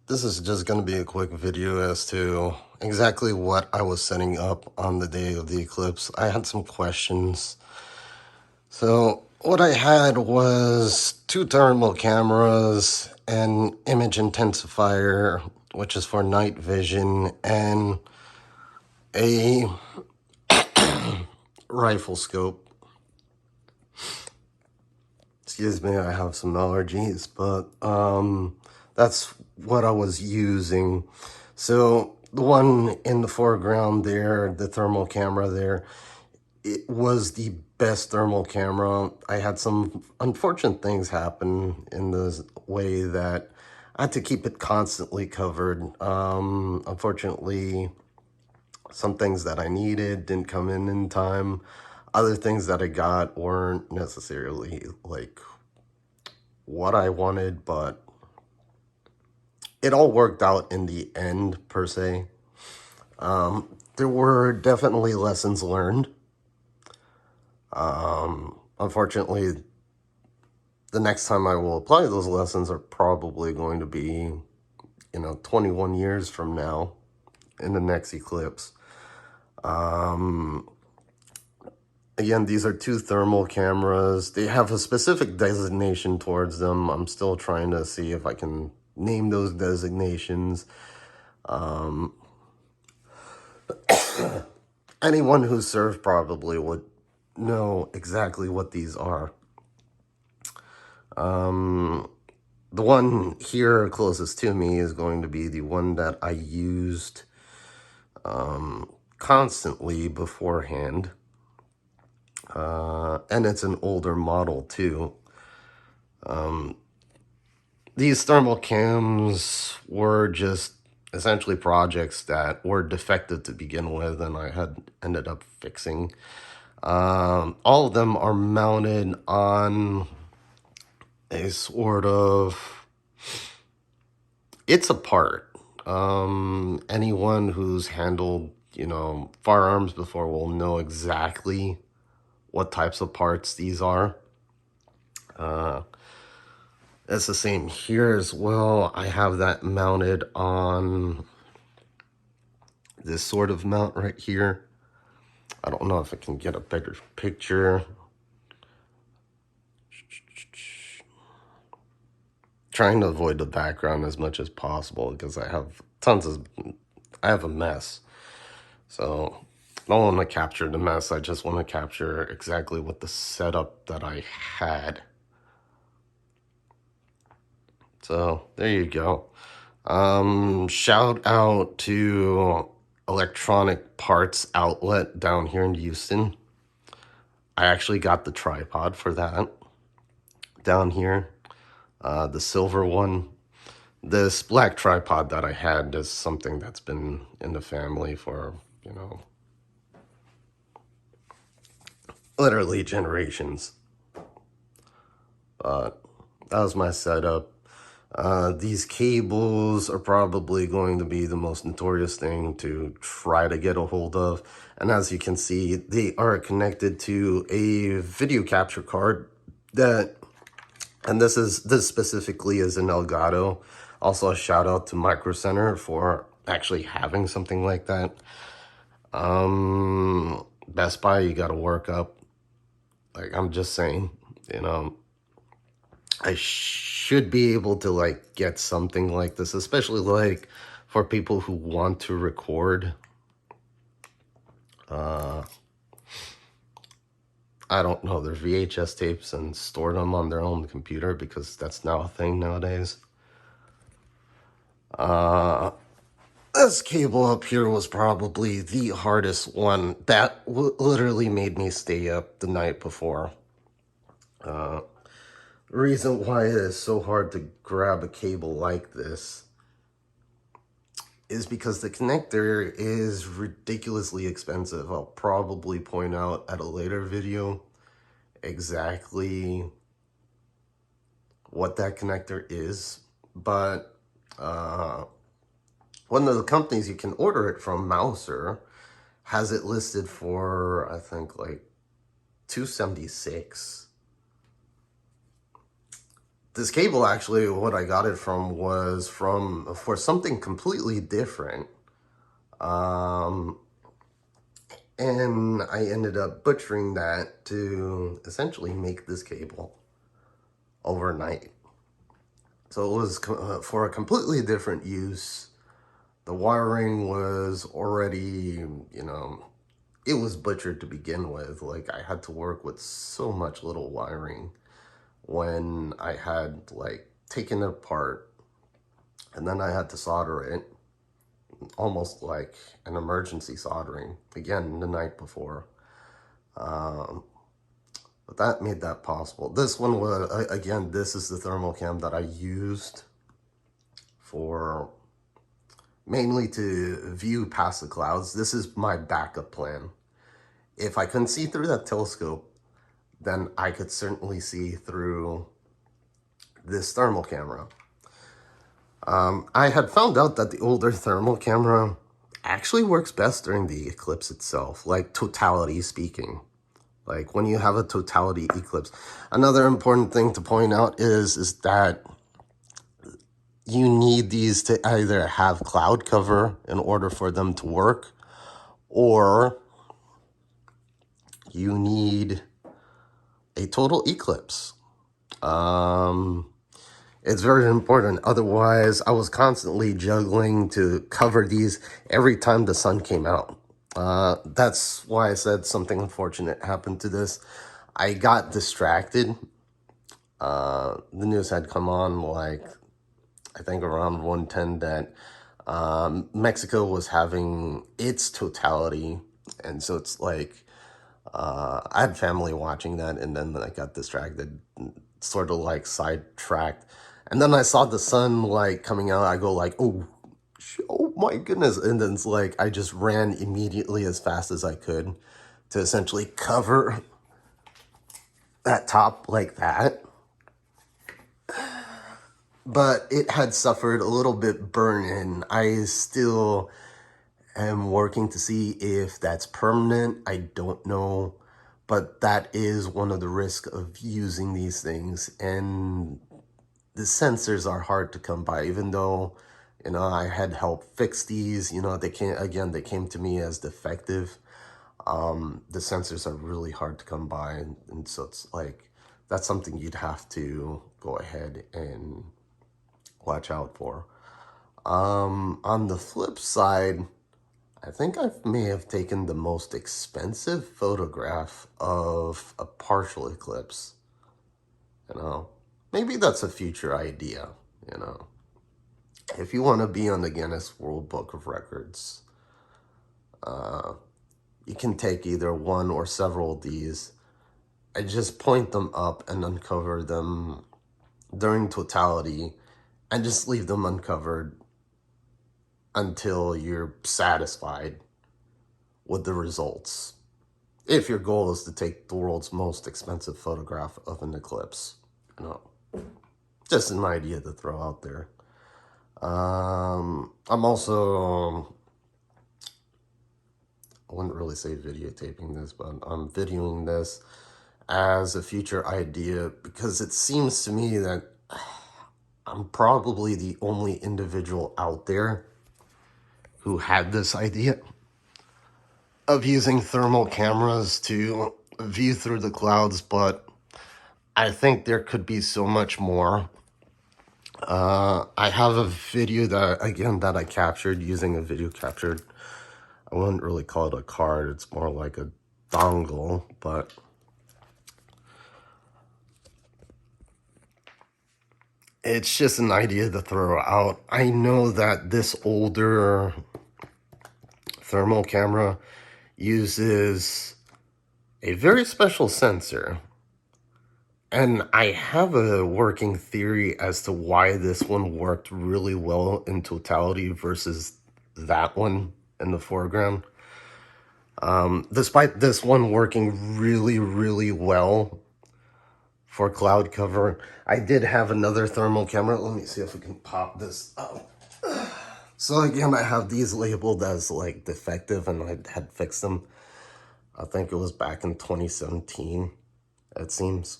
This is just going to be a quick video as to exactly what I was setting up on the day of the eclipse. I had some questions. So what I had was two thermal cameras, an image intensifier, which is for night vision, and a rifle scope. Excuse me, I have some allergies, but that's what I was using. So the one in the foreground there, the thermal camera there, it was the best thermal camera. I had some unfortunate things happen in the way that I had to keep it constantly covered. Unfortunately, some things that I needed didn't come in time. Other things that I got weren't necessarily like what I wanted, but it all worked out in the end, per se. There were definitely lessons learned. Unfortunately, the next time I will apply those lessons are probably going to be, 21 years from now in the next eclipse. Again, these are two thermal cameras. They have a specific designation towards them. I'm still trying to see if I can name those designations. Anyone who served probably would know exactly what these are. The one here closest to me is going to be the one that I used constantly beforehand. And it's an older model too. These thermal cams were just essentially projects that were defective to begin with, and I had ended up fixing. All of them are mounted on a sort of, it's a part. Anyone who's handled, firearms before will know exactly what types of parts these are. It's the same here as well. I have that mounted on this sort of mount right here. I don't know if I can get a better picture. Trying to avoid the background as much as possible because I have I have a mess. So I don't want to capture the mess. I just want to capture exactly what the setup that I had. So there you go. Shout out to Electronic Parts Outlet down here in Houston. I actually got the tripod for that down here. The silver one. This black tripod that I had is something that's been in the family for, literally generations. But that was my setup. These cables are probably going to be the most notorious thing to try to get a hold of. And as you can see, they are connected to a video capture card and this specifically is an Elgato. Also a shout out to Micro Center for actually having something like that. Best Buy, you gotta work up. Like, I'm just saying, I should be able to get something like this, especially for people who want to record. I don't know, their VHS tapes and store them on their own computer because that's now a thing nowadays. This cable up here was probably the hardest one. That literally made me stay up the night before. The reason why it is so hard to grab a cable like this is because the connector is ridiculously expensive. I'll probably point out at a later video exactly what that connector is, but one of the companies you can order it from, Mouser, has it listed for, I think, like $276. this cable, actually, what I got it from was for something completely different. And I ended up butchering that to essentially make this cable overnight. So it was for a completely different use. The wiring was already, it was butchered to begin with. Like, I had to work with so much little wiring when I had, like, taken it apart, and then I had to solder it, almost like an emergency soldering, again, the night before. But that made that possible. This one was, again, this is the thermal cam that I used for mainly to view past the clouds. This is my backup plan. If I couldn't see through that telescope, then I could certainly see through this thermal camera. I had found out that the older thermal camera actually works best during the eclipse itself, like totality speaking. Like when you have a totality eclipse. Another important thing to point out is that you need these to either have cloud cover in order for them to work, or you need a total eclipse. It's very important. Otherwise, I was constantly juggling to cover these every time the sun came out. That's why I said something unfortunate happened to this. I got distracted. The news had come on, like, I think around 1:10 that Mexico was having its totality. And so it's like, I had family watching that, and then I got distracted, sort of like sidetracked. And then I saw the sun like coming out. I go like, oh my goodness. And then it's like, I just ran immediately as fast as I could to essentially cover that top like that. But it had suffered a little bit burn-in. I still am working to see if that's permanent. I don't know. But that is one of the risks of using these things. And the sensors are hard to come by, even though, I had help fix these. They came to me as defective. The sensors are really hard to come by. And so it's like, that's something you'd have to go ahead and watch out for. On the flip side, I think I may have taken the most expensive photograph of a partial eclipse. Maybe that's a future idea, If you want to be on the Guinness World Book of Records, you can take either one or several of these and just point them up and uncover them during totality and just leave them uncovered until you're satisfied with the results. If your goal is to take the world's most expensive photograph of an eclipse, just an idea to throw out there. I'm also, I wouldn't really say videotaping this, but I'm videoing this as a future idea because it seems to me that I'm probably the only individual out there who had this idea of using thermal cameras to view through the clouds, but I think there could be so much more. I have a video that I captured using a video captured. I wouldn't really call it a card. It's more like a dongle, but it's just an idea to throw out. I know that this older thermal camera uses a very special sensor. And I have a working theory as to why this one worked really well in totality versus that one in the foreground. Despite this one working really, really well for cloud cover, I did have another thermal camera. Let me see if we can pop this up. So again, I have these labeled as like defective, and I had fixed them. I think it was back in 2017, it seems.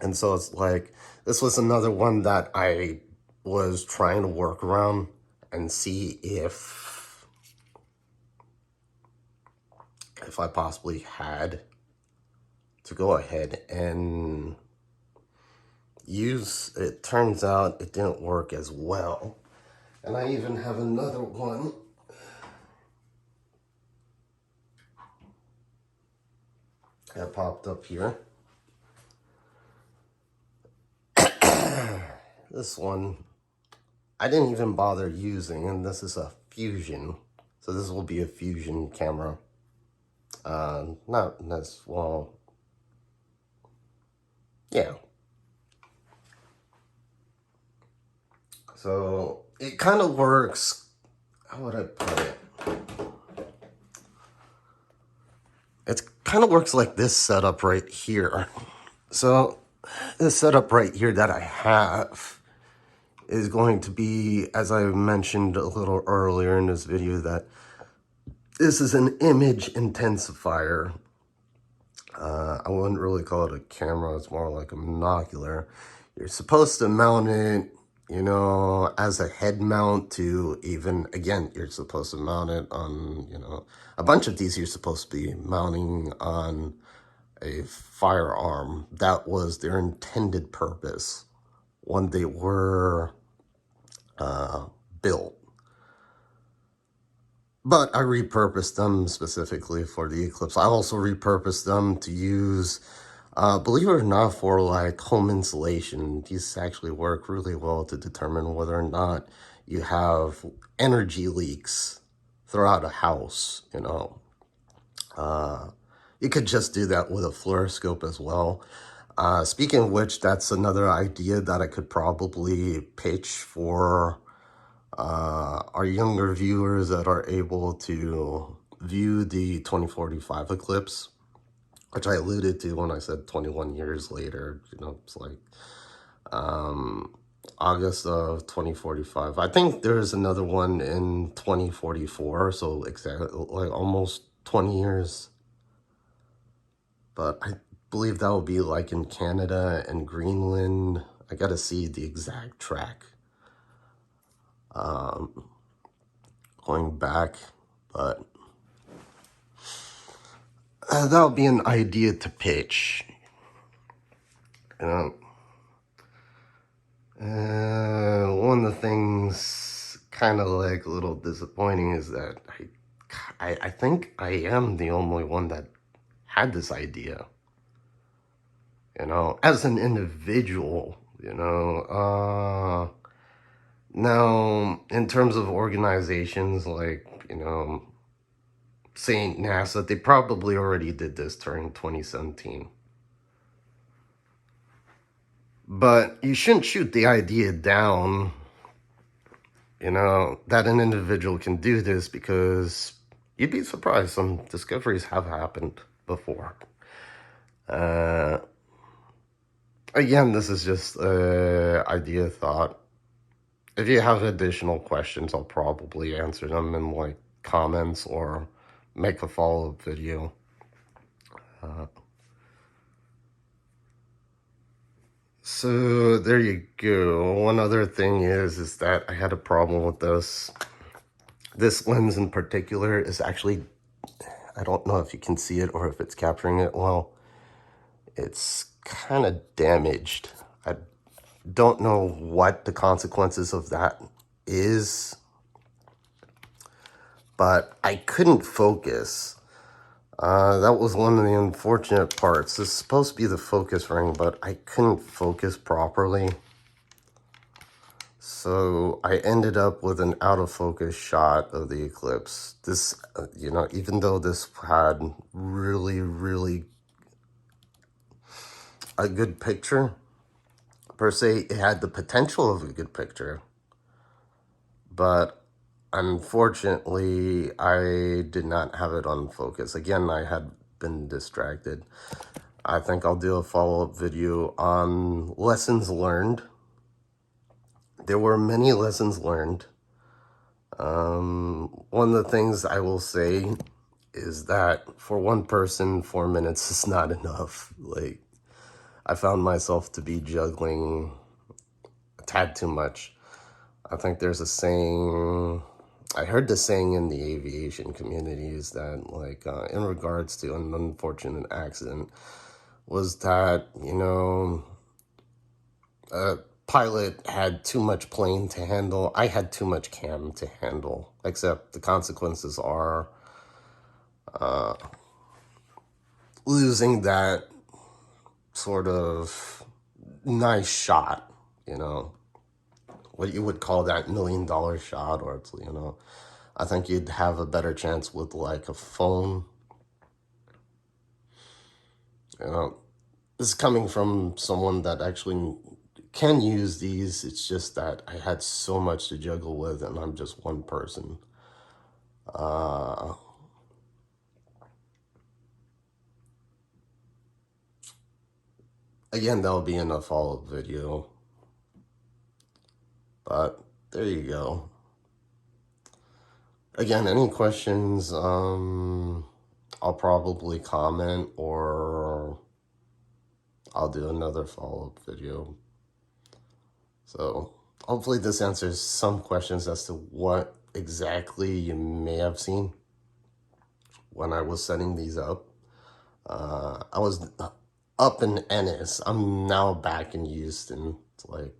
And so it's like, this was another one that I was trying to work around and see if I possibly had to go ahead and use. It turns out it didn't work as well. And I even have another one that popped up here. This one I didn't even bother using, and this is a Fusion. So this will be a Fusion camera. Not as well. Yeah. So it kind of works. How would I put it? It kind of works like this setup right here. So this setup right here that I have is going to be, as I mentioned a little earlier in this video, that this is an image intensifier. I wouldn't really call it a camera. It's more like a monocular. You're supposed to mount it, you know, as a head mount to even, again, you're supposed to mount it on, you know, a bunch of these you're supposed to be mounting on a firearm. That was their intended purpose when they were built. But I repurposed them specifically for the Eclipse. I also repurposed them to use, believe it or not, for like home insulation. These actually work really well to determine whether or not you have energy leaks throughout a house, you know. You could just do that with a fluoroscope as well. Speaking of which, that's another idea that I could probably pitch for our younger viewers that are able to view the 2045 eclipse, which I alluded to when I said 21 years later. You know, it's like August of 2045. I think there's another one in 2044, so exactly like almost 20 years. But I believe that will be like in Canada and Greenland. I gotta see the exact track going back, but that would be an idea to pitch. You know, one of the things kind of like a little disappointing is that I think I am the only one that had this idea. You know, as an individual, you know. Now, in terms of organizations like, you know, say NASA, they probably already did this during 2017. But you shouldn't shoot the idea down, you know, that an individual can do this, because you'd be surprised. Some discoveries have happened before. Again, this is just idea thought. If you have additional questions, I'll probably answer them in like comments or make a follow-up video. So there you go. One other thing is that I had a problem with this. This lens in particular is actually, I don't know if you can see it or if it's capturing it well. It's kind of damaged. I don't know what the consequences of that is, but I couldn't focus. That was one of the unfortunate parts. It's supposed to be the focus ring, but I couldn't focus properly. So I ended up with an out of focus shot of the eclipse. This, you know, even though this had really a good picture, per se, it had the potential of a good picture. But unfortunately, I did not have it on focus. Again, I had been distracted. I think I'll do a follow-up video on lessons learned. There were many lessons learned. One of the things I will say is that for one person, 4 minutes is not enough. Like, I found myself to be juggling a tad too much. I think there's a saying, I heard the saying in the aviation community is that, like, in regards to an unfortunate accident, was that, a pilot had too much plane to handle. I had too much cam to handle, except the consequences are losing that sort of nice shot, what you would call that $1 million shot, or it's, I think you'd have a better chance with like a phone. This is coming from someone that actually can use these. It's just that I had so much to juggle with, and I'm just one person. Again, that'll be in a follow-up video. But there you go. Again, any questions, I'll probably comment, or I'll do another follow-up video. So hopefully this answers some questions as to what exactly you may have seen when I was setting these up. I was up in Ennis. I'm now back in Houston. It's like,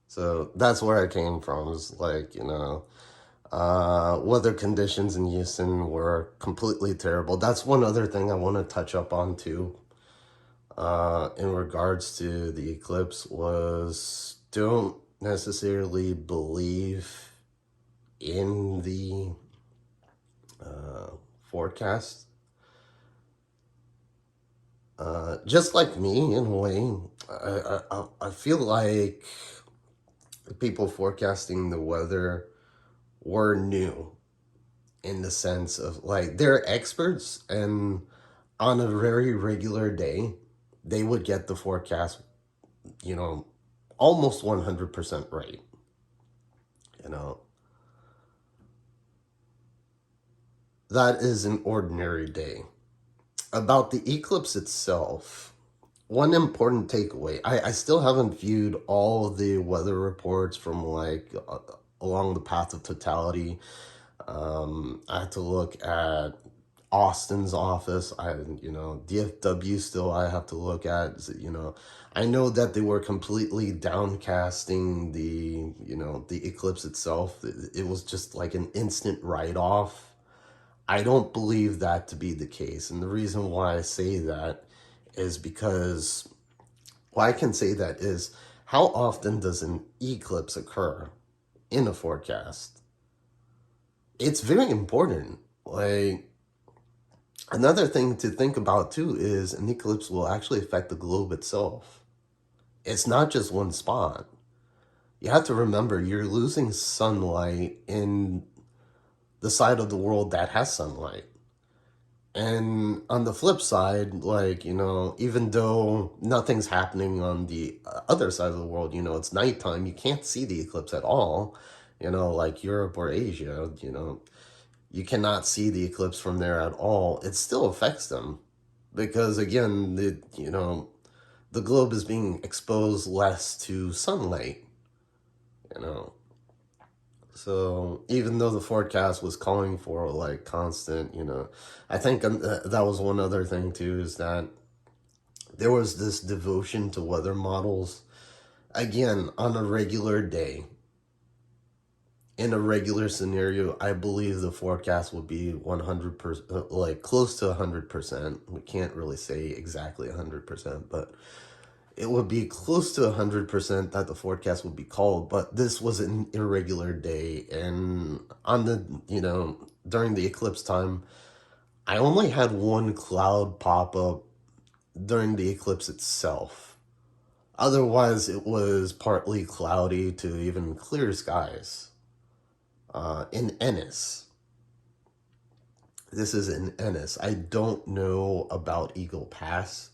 so that's where I came from. It's like, weather conditions in Houston were completely terrible. That's one other thing I want to touch up on too. In regards to the eclipse, was don't necessarily believe in the forecast. Just like me, in a way, I feel like people forecasting the weather were new, in the sense of, like, they're experts, and on a very regular day, they would get the forecast, almost 100% right. That is an ordinary day. About the eclipse itself, one important takeaway, I still haven't viewed all of the weather reports from, like, along the path of totality. I had to look at Austin's office. DFW still I have to look at. I know that they were completely downcasting the eclipse itself. It was just like an instant write-off. I don't believe that to be the case. And the reason why I say that is because, why I can say that is, how often does an eclipse occur in a forecast? It's very important. Like, another thing to think about too is an eclipse will actually affect the globe itself. It's not just one spot. You have to remember, you're losing sunlight in the side of the world that has sunlight. And on the flip side, like, even though nothing's happening on the other side of the world, it's nighttime, you can't see the eclipse at all, like Europe or Asia, you cannot see the eclipse from there at all. It still affects them because, again, the globe is being exposed less to sunlight, you know. So even though the forecast was calling for, like, constant, I think that was one other thing too, is that there was this devotion to weather models. Again, on a regular day, in a regular scenario, I believe the forecast would be 100%, like close to 100%. We can't really say exactly 100%, but it would be close to 100% that the forecast would be called. But this was an irregular day, and on the, during the eclipse time, I only had one cloud pop up during the eclipse itself. Otherwise, it was partly cloudy to even clear skies. In Ennis. This is in Ennis. I don't know about Eagle Pass.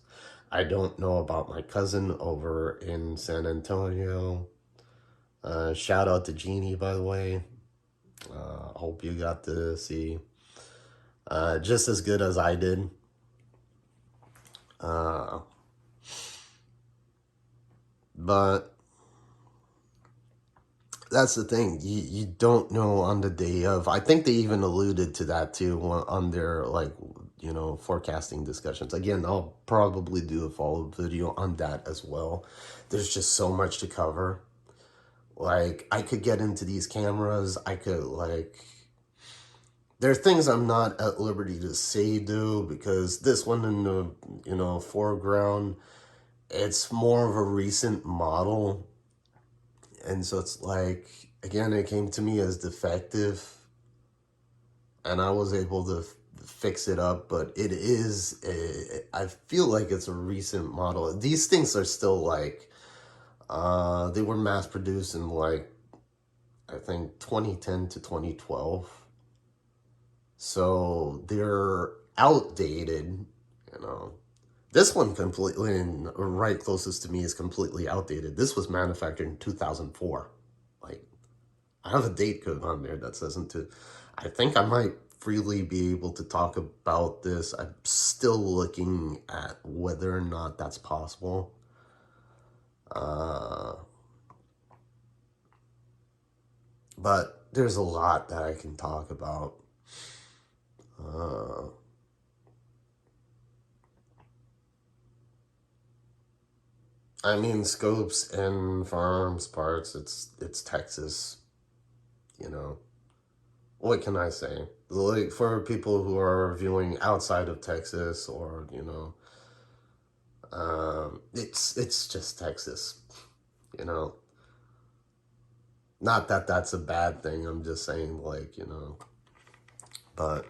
I don't know about my cousin over in San Antonio. Shout out to Jeannie, by the way. Hope you got to see just as good as I did. Uh, but that's the thing. You don't know on the day of. I think they even alluded to that too on their like forecasting discussions. Again, I'll probably do a follow-up video on that as well. There's just so much to cover. Like I could get into these cameras. I could like. There are things I'm not at liberty to say though because this one in the foreground, it's more of a recent model. And so it's like, again, it came to me as defective and I was able to fix it up, but I feel like it's a recent model. These things are still like, they were mass produced in like, I think 2010 to 2012. So they're outdated, you know. This one completely, and right closest to me is completely outdated. This was manufactured in 2004. Like, I have a date code on there that says into. I think I might freely be able to talk about this. I'm still looking at whether or not that's possible. But there's a lot that I can talk about. I mean, scopes and farms parts. It's Texas, you know. What can I say? Like for people who are viewing outside of Texas, or it's just Texas, you know. Not that that's a bad thing. I'm just saying, like but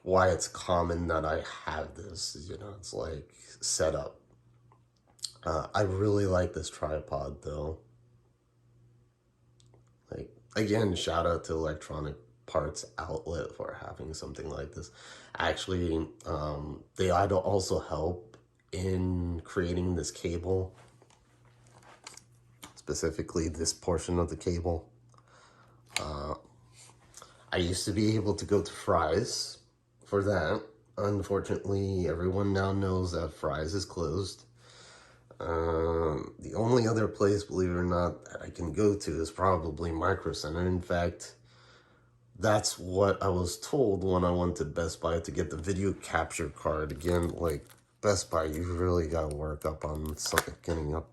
why it's common that I have this, it's like set up. I really like this tripod though. Like again, shout out to Electronic Parts Outlet for having something like this. Actually, they also help in creating this cable, specifically this portion of the cable. I used to be able to go to Fry's for that. Unfortunately, everyone now knows that Fry's is closed. The only other place, believe it or not, that I can go to is probably Micro Center. In fact, that's what I was told when I went to Best Buy to get the video capture card. Again, like Best Buy, you really got to work up on something, getting up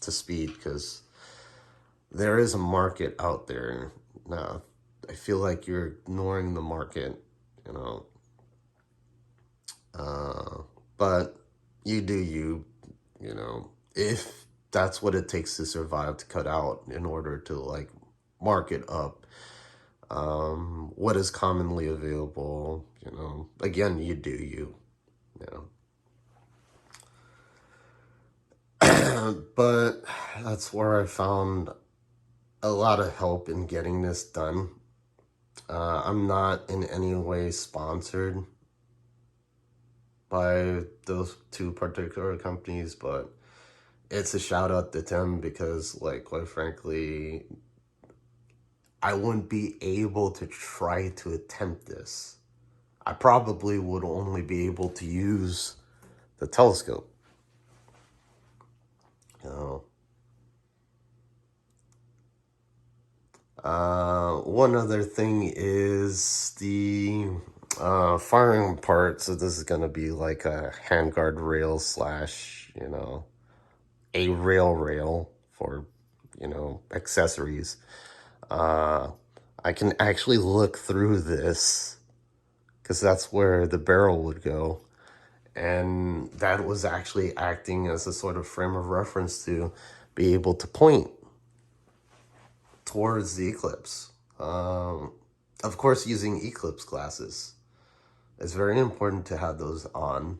to speed, because there is a market out there. Now, I feel like you're ignoring the market, you know. But you do you know. If that's what it takes to survive, to cut out in order to like market up what is commonly available, again, you do you know. But that's where I found a lot of help in getting this done. I'm not in any way sponsored by those two particular companies, but it's a shout out to them because, like, quite frankly, I wouldn't be able to try to attempt this. I probably would only be able to use the telescope. You know. One other thing is the firing part. So this is going to be like a handguard rail slash, a rail for, accessories. I can actually look through this because that's where the barrel would go. And that was actually acting as a sort of frame of reference to be able to point towards the Eclipse. Of course, using Eclipse glasses. It's very important to have those on.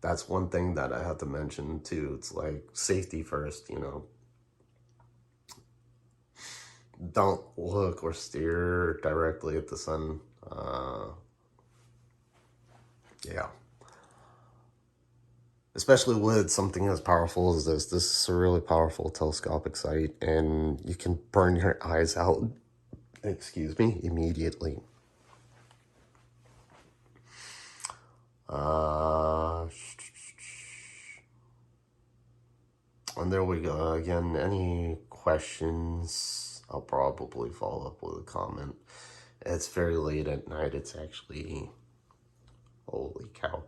That's one thing that I have to mention too. It's like safety first, Don't look or stare directly at the sun. Yeah. Especially with something as powerful as this. This is a really powerful telescopic sight, and you can burn your eyes out excuse me, immediately. And there we go. Again, any questions? I'll probably follow up with a comment. It's very late at night. It's actually, holy cow.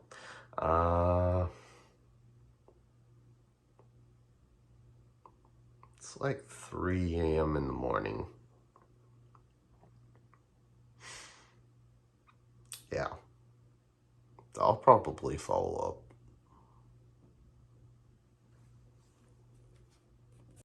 It's like 3 a.m. in the morning. Yeah. I'll probably follow up.